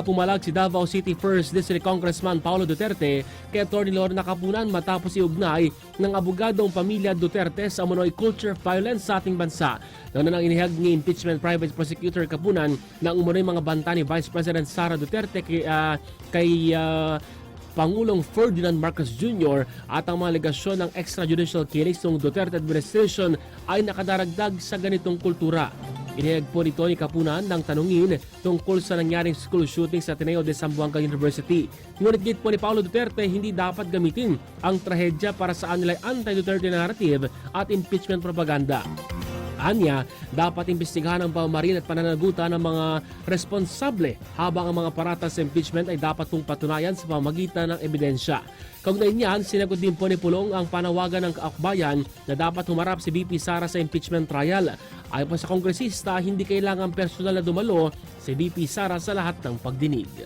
Pumalag si Davao City 1st District Congressman Paulo Duterte kay Atty. Lorna Capunan matapos iugnay ng abogadong pamilya Duterte sa umunoy culture of violence sa ating bansa. Noon na nang inihag ni impeachment private prosecutor Capunan na umunoy mga banta ni Vice President Sara Duterte kay Pangulong Ferdinand Marcos Jr. at ang mga legasyon ng extrajudicial killings ng Duterte administration ay nakadaragdag sa ganitong kultura. Inihag po nito ni Capunan ng tanungin tungkol sa nangyaring school shooting sa Ateneo de Zamboanga University. Ngunit git po ni Paulo Duterte, hindi dapat gamitin ang trahedya para sa anilay anti-Duterte narrative at impeachment propaganda. Anya, dapat imbestigahan ang pamamaril at pananagutan ng mga responsable habang ang mga paratas sa impeachment ay dapat pong patunayan sa pamamagitan ng ebidensya. Kaugnay niyan, sinagot din po ni Pulong ang panawagan ng kaakbayan na dapat humarap si VP Sara sa impeachment trial. Ayon pa sa kongresista, hindi kailangan personal na dumalo si VP Sara sa lahat ng pagdinig.